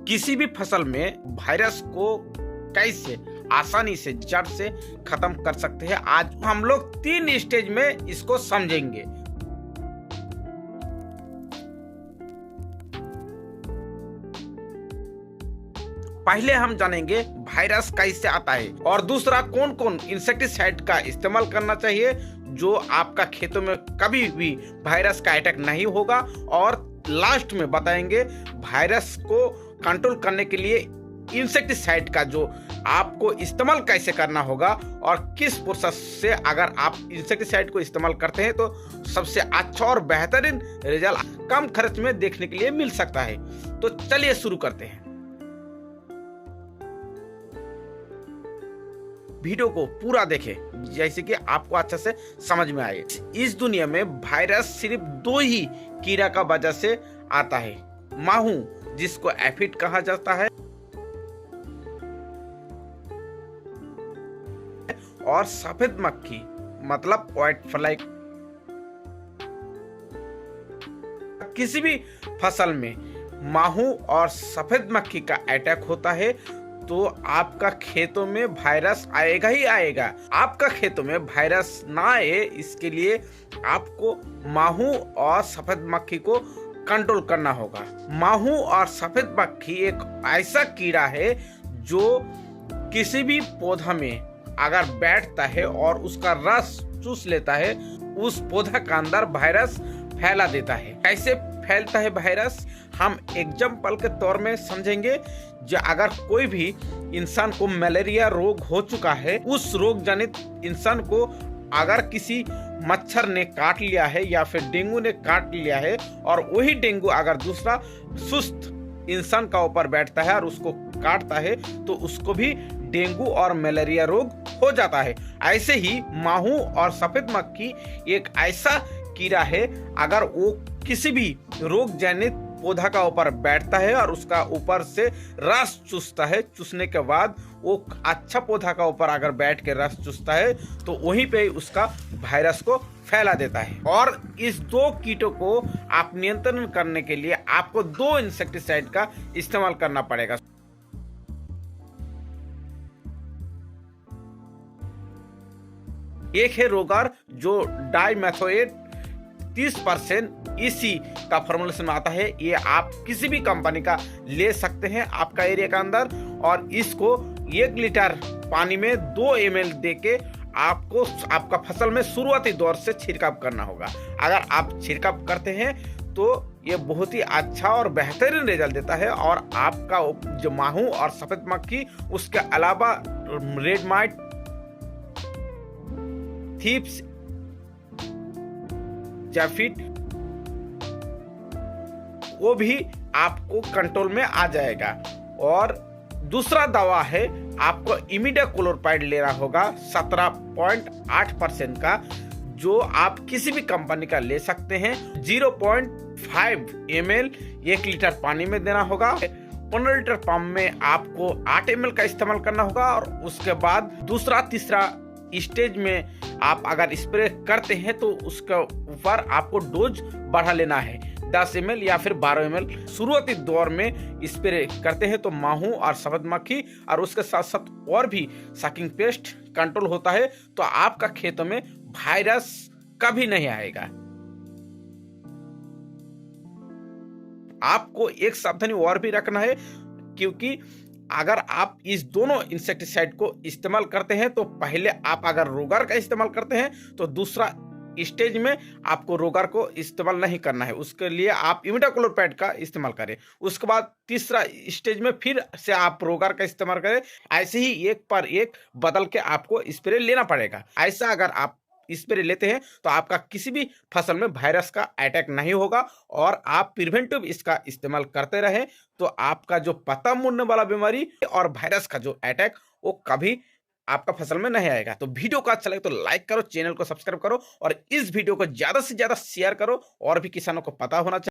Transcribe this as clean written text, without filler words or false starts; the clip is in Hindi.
किसी भी फसल में वायरस को कैसे आसानी से जड़ से खत्म कर सकते हैं, आज हम लोग 3 स्टेज में इसको समझेंगे। पहले हम जानेंगे वायरस कैसे आता है और दूसरा कौन कौन इंसेक्टिसाइड का इस्तेमाल करना चाहिए जो आपका खेतों में कभी भी वायरस का अटैक नहीं होगा, और लास्ट में बताएंगे वायरस को कंट्रोल करने के लिए इंसेक्टिसाइड का जो आपको इस्तेमाल कैसे करना होगा और किस प्रोसेस से अगर आप इंसेक्टिसाइड को इस्तेमाल करते हैं तो सबसे अच्छा और बेहतरीन रिजल्ट कम खर्च में देखने के लिए मिल सकता है। तो चलिए शुरू करते हैं। वीडियो को पूरा देखें जैसे कि आपको अच्छे से समझ में आए। इस दुनिया में वायरस सिर्फ 2 ही कीड़ा का वजह से आता है, माहू जिसको एफिड कहा जाता है और सफेद मक्खी मतलब व्हाइट फ्लाई। किसी भी फसल में माहू और सफेद मक्खी का अटैक होता है तो आपका खेतों में वायरस आएगा ही आएगा। आपका खेतों में वायरस ना आए इसके लिए आपको माहू और सफेद मक्खी को कंट्रोल करना होगा। माहू और सफेद मक्खी एक ऐसा कीड़ा है जो किसी भी पौधा में अगर बैठता है और उसका रस चूस लेता है, उस पौधा के अंदर वायरस फैला देता है। कैसे फैलता है वायरस, हम एग्जाम्पल के तौर में समझेंगे। जो अगर कोई भी इंसान को मलेरिया रोग हो चुका है, उस रोग जनित इंसान को अगर किसी मच्छर ने काट लिया है या फिर डेंगू ने काट लिया है और वही डेंगू अगर दूसरा सुस्त इंसान का ऊपर बैठता है और उसको काटता है तो उसको भी डेंगू और मलेरिया रोग हो जाता है। ऐसे ही माहू और सफेद मक्खी एक ऐसा कीड़ा है, अगर वो किसी भी रोग जनित पौधा का ऊपर बैठता है और उसका ऊपर से रस चूसता है, चूसने के बाद वो अच्छा पौधा का ऊपर अगर बैठ के रस चूसता है तो वहीं पे उसका वायरस को फैला देता है। और इस 2 कीटों को आप नियंत्रण करने के लिए आपको 2 इंसेक्टिसाइड का इस्तेमाल करना पड़ेगा। एक है रोगार जो डाइमेथोएट 30% इसी का फॉर्मुलेशन आता है। ये आप किसी भी कंपनी का ले सकते हैं आपका एरिया के अंदर, और इसको 1 लीटर पानी में 2 ml देके आपको आपका फसल में शुरुआती दौर से छिड़काव करना होगा। अगर आप छिड़काव करते हैं तो ये बहुत ही अच्छा और बेहतरीन रिजल्ट देता है, और आपका जो माहू और सफेद मक्खी उसके अलावा रेड माइट, थीप्स, जैफिड वो भी आपको कंट्रोल में आ जाएगा। और दूसरा दवा है, आपको इमिडाक्लोप्रिड लेना होगा 17.8% का, जो आप किसी भी कंपनी का ले सकते हैं। 0.5 ml 1 लीटर पानी में देना होगा। 15 लीटर पंप में आपको 8 ml का इस्तेमाल करना होगा। और उसके बाद दूसरा तीसरा स्टेज में आप अगर स्प्रे करते हैं तो उसके ऊपर आपको डोज बढ़ा लेना है, 10 ml या फिर 12 ml। शुरुआती दौर में स्प्रे करते हैं तो माहू और सफेद मक्खी और उसके साथ साथ और भी सकिंग पेस्ट कंट्रोल होता है, तो आपका खेतों में वायरस कभी नहीं आएगा। आपको एक सावधानी और भी रखना है, क्योंकि अगर आप इस दोनों इंसेक्टिसाइड को इस्तेमाल करते हैं तो पहले आप अगर रोगार का इस्तेमाल करते हैं तो दूसरा स्टेज में आपको रोगार को इस्तेमाल नहीं करना है, उसके लिए आप इमिडाक्लोप्रिड का इस्तेमाल करें। उसके बाद तीसरा स्टेज में फिर से आप रोगार का इस्तेमाल करें। ऐसे ही एक पर एक बदल के आपको स्प्रे लेना पड़ेगा। ऐसा अगर आप स्प्रे लेते हैं तो आपका किसी भी फसल में वायरस का अटैक नहीं होगा, और आप प्रिवेंटिव इसका इस्तेमाल करते रहे तो आपका जो पत्ता मुड़ने वाला बीमारी और वायरस का जो अटैक वो कभी आपका फसल में नहीं आएगा। तो वीडियो को अच्छा लगे तो लाइक करो, चैनल को सब्सक्राइब करो और इस वीडियो को ज्यादा से ज्यादा शेयर करो, और भी किसानों को पता होना चाहिए।